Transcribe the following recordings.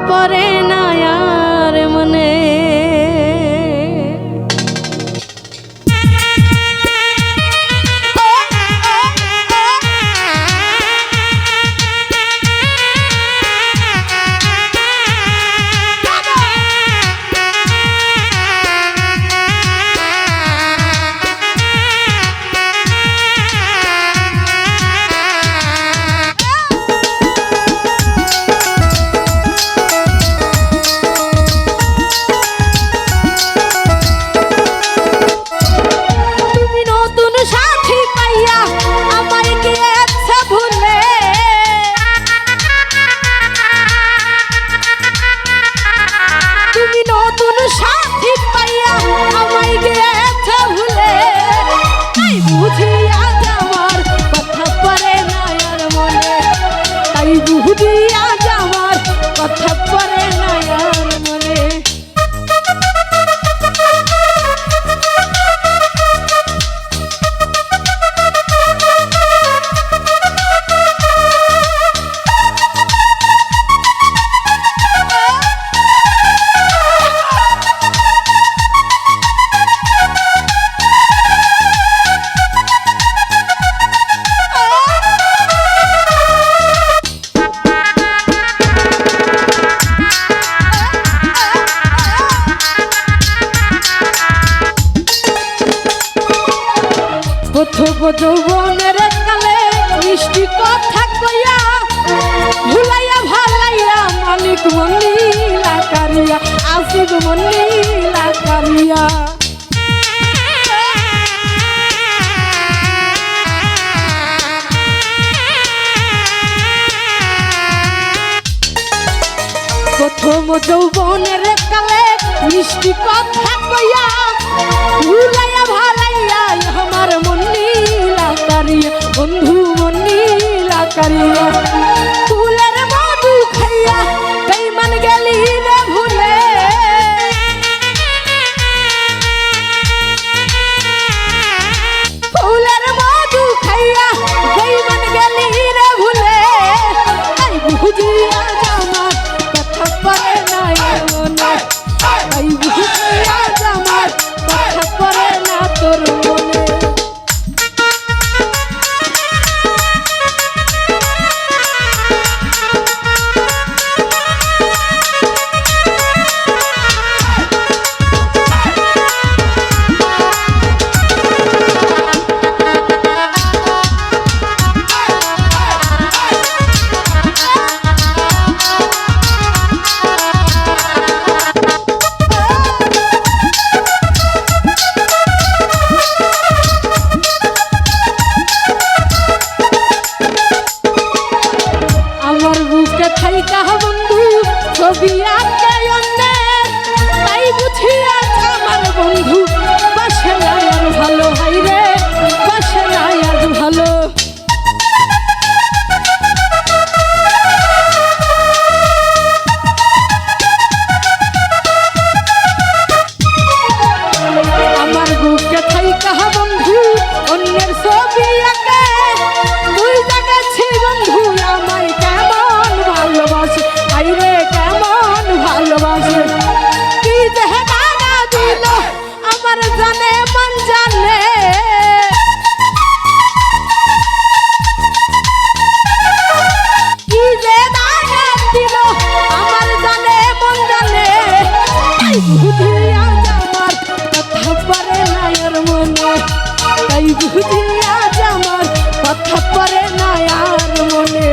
পড়ে না আর মনে। যৌবনের কালে মিষ্টি কথা কইয়া ভুলাইয়া ভালাইয়া মালিক মন্দিলা কারিয়া আসিব মন্দিলা কারিয়া। প্রথম যৌবনের কালে মিষ্টি কথা কইয়া ভুলাইয়া ভালাইয়া আমার মন্দিলা কারিয়া বন্ধু মন্দিলা কারিয়া। ফুলের মধু খাইয়া বেঈমান গেলি রে ভুলে ফুলের মধু খাইয়া বেঈমান গেলি রে ভুলে তাই বুঝিয়া আমার কথা পড়ে না মনে তাই বুঝিয়া আমার কথা পড়ে না তোর মনে। ছবি আঁকে অন্যের তাই বুঝিয়া আমার বন্ধু বাসে না আর ভালো হাই রে বাসে না আর ভালো। আমার বুকে থাইকা বন্ধু অন্যের ছবি আঁকে তুই জাগাছি বন্ধু আমায় কেমন ভালোবাসে হাই রে কেমন ভালোবাসে কি দেহ দানা দিল আমার জানে মন জানে কি যে দানা দিল আমার জানে মন জানে তাই বুঝিয়া আমার কথা পড়ে না আর মনে তাই বুঝিয়া আমার কথা পড়ে না আর মনে।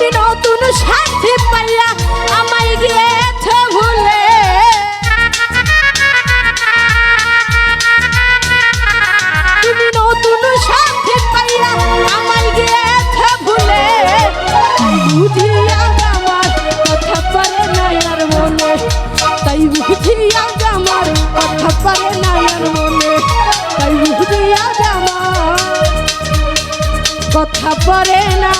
তুমি নতুন সাথী পাইয়া আমায় গিয়েছ ভুলে তুমি নতুন সাথী পাইয়া আমায় গিয়েছ ভুলে বুঝিয়া আমার কথা পারে না আর মনে তাই বুঝিয়া আমার কথা পারে না আর মনে তাই বুঝিয়া আমার কথা পারে না